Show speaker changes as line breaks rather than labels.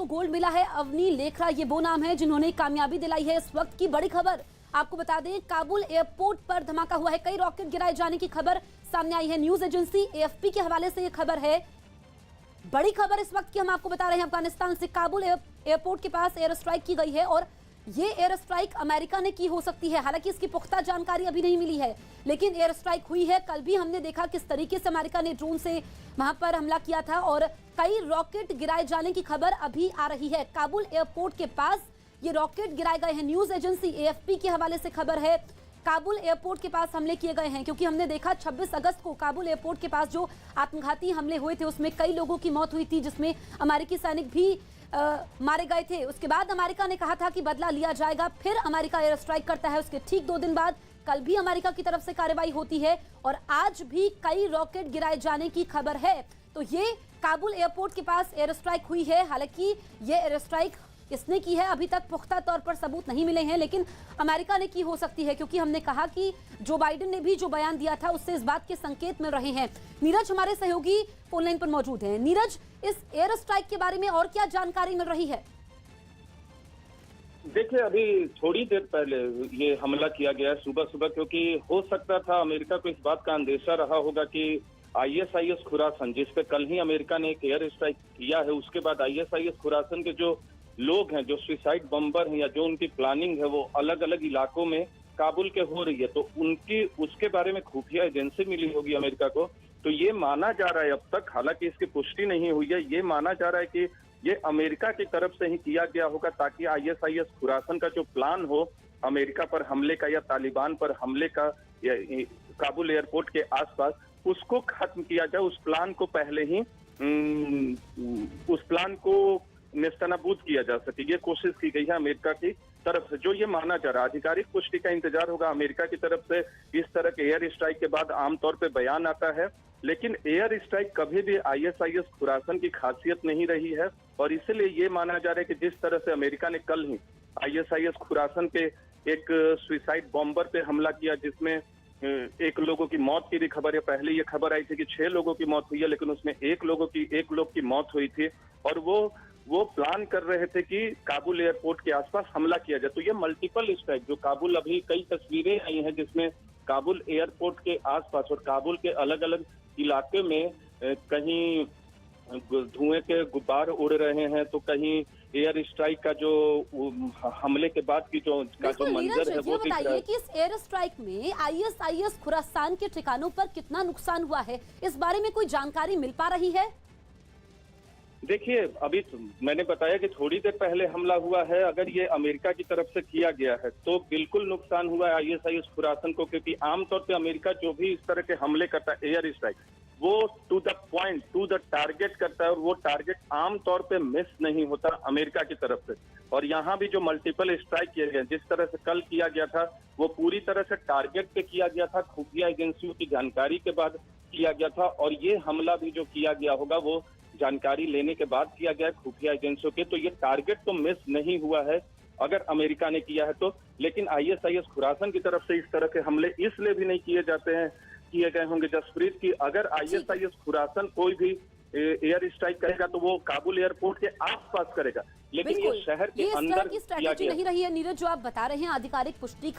Gold मिला है। अवनी लेखरा ये वो नाम है जिन्होंने कामयाबी दिलाई है। इस वक्त की बड़ी खबर आपको बता दें, काबुल एयरपोर्ट पर धमाका हुआ है। कई रॉकेट गिराए जाने की खबर सामने आई है। न्यूज एजेंसी एएफपी के हवाले से ये खबर है। बड़ी खबर इस वक्त की हम आपको बता रहे हैं। अफगानिस्तान से काबुल एयरपोर्ट के पास एयर स्ट्राइक की गई है और ये एयर स्ट्राइक अमेरिका ने की हो सकती है। हालांकि इसकी पुख्ता जानकारी अभी नहीं मिली है, लेकिन एयर स्ट्राइक हुई है। कल भी हमने देखा किस तरीके से अमेरिका ने ड्रोन से वहां पर हमला किया था और कई रॉकेट गिराए जाने की खबर अभी आ रही है। काबुल एयरपोर्ट के पास ये रॉकेट गिराए गए हैं। न्यूज एजेंसी एएफपी के हवाले से खबर है, काबुल एयरपोर्ट के पास हमले किए गए हैं। क्योंकि हमने देखा 26 अगस्त को काबुल एयरपोर्ट के पास जो आत्मघाती हमले हुए थे उसमें कई लोगों की मौत हुई थी, जिसमें अमेरिकी सैनिक भी मारे गए थे। उसके बाद अमेरिका ने कहा था कि बदला लिया जाएगा। फिर अमेरिका एयर स्ट्राइक करता है। उसके ठीक 2 दिन बाद कल भी अमेरिका की तरफ से कार्रवाई होती है और आज भी कई रॉकेट गिराए जाने की खबर है। तो ये काबुल एयरपोर्ट के पास एयर स्ट्राइक हुई है। हालांकि ये एयर स्ट्राइक किसने की है अभी तक पुख्ता तौर पर सबूत नहीं मिले हैं, लेकिन अमेरिका ने की हो सकती है। क्योंकि हमने कहा कि जो बाइडेन ने भी जो बयान दिया था उससे इस बात के संकेत मिल रहे हैं। नीरज हमारे सहयोगी फोन लाइन पर मौजूद हैं। नीरज, इस एयर स्ट्राइक के बारे में और क्या जानकारी मिल रही है?
देखिए, अभी थोड़ी देर पहले ये हमला किया गया है सुबह, क्योंकि हो सकता था अमेरिका को इस बात का अंदेशा रहा होगा कि आईएसआईएस खुरासन, जिस पे कल ही अमेरिका ने एक एयर स्ट्राइक किया है, उसके बाद आईएसआईएस खुरासन के जो लोग हैं, जो सुसाइड बम्बर हैं या जो उनकी प्लानिंग है, वो अलग अलग इलाकों में काबुल के हो रही है, तो उनकी उसके बारे में खुफिया एजेंसी मिली होगी अमेरिका को। तो ये माना जा रहा है अब तक, हालांकि इसकी पुष्टि नहीं हुई है, ये माना जा रहा है कि ये अमेरिका की तरफ से ही किया गया होगा ताकि आईएसआईएस खुरासन का जो प्लान हो अमेरिका पर हमले का या तालिबान पर हमले का या काबुल एयरपोर्ट के आसपास, उसको खत्म किया जाए। उस प्लान को पहले ही उस प्लान को नेस्तनाबूद किया जा सके, ये कोशिश की गई है अमेरिका की तरफ से। जो ये माना जा रहा है, आधिकारिक पुष्टि का इंतजार होगा अमेरिका की तरफ से। इस तरह के एयर स्ट्राइक के बाद आमतौर पे बयान आता है, लेकिन एयर स्ट्राइक कभी भी आईएसआईएस खुरासन की खासियत नहीं रही है और इसलिए ये माना जा रहा है कि जिस तरह से अमेरिका ने कल ही आईएसआईएस खुरासन पे एक सुसाइड बॉम्बर पे हमला किया, जिसमें एक लोगों की मौत की भी खबर है। पहले ये खबर आई थी कि 6 लोगों की मौत हुई है, लेकिन उसमें एक लोग की मौत हुई थी और वो प्लान कर रहे थे कि काबुल एयरपोर्ट के आसपास हमला किया जाए। तो ये मल्टीपल स्ट्राइक, जो काबुल, अभी कई तस्वीरें आई हैं जिसमें काबुल एयरपोर्ट के आसपास और काबुल के अलग अलग इलाके में कहीं धुएं के गुब्बार उड़ रहे हैं, तो कहीं एयर स्ट्राइक का जो हमले के बाद की जो मंजर है वो
बताइए कि इस एयर स्ट्राइक में आईएसआईएस खुरासान के ठिकानों पर कितना नुकसान हुआ है, इस बारे में कोई जानकारी मिल पा रही है?
देखिए, अभी मैंने बताया कि थोड़ी देर पहले हमला हुआ है। अगर ये अमेरिका की तरफ से किया गया है तो बिल्कुल नुकसान हुआ है आईएसआईएस खुरासन को, क्योंकि आमतौर पे अमेरिका जो भी इस तरह के हमले करता है एयर स्ट्राइक, वो to the point, to the target करता है और वो टारगेट आमतौर पे मिस नहीं होता अमेरिका की तरफ से। और यहाँ भी जो मल्टीपल स्ट्राइक किए गए, जिस तरह से कल किया गया था, वो पूरी तरह से टारगेट पे किया गया था, खुफिया एजेंसियों की जानकारी के बाद किया गया था। और ये हमला भी जो किया गया होगा वो जानकारी लेने के बाद किया गया खुफिया एजेंसियों के। तो ये टारगेट तो मिस नहीं हुआ है अगर अमेरिका ने किया है तो। लेकिन आईएसआईएस खुरासन की तरफ से इस तरह के हमले इसलिए भी नहीं किए गए होंगे जसप्रीत, की अगर आईएसआईएस खुरासन कोई भी एयर स्ट्राइक करेगा तो वो काबुल एयरपोर्ट के आसपास करेगा, लेकिन ये शहर के अंदर
की स्ट्रैटेजी नहीं रही है। नीरज, जो आप बता रहे हैं आधिकारिक पुष्टि का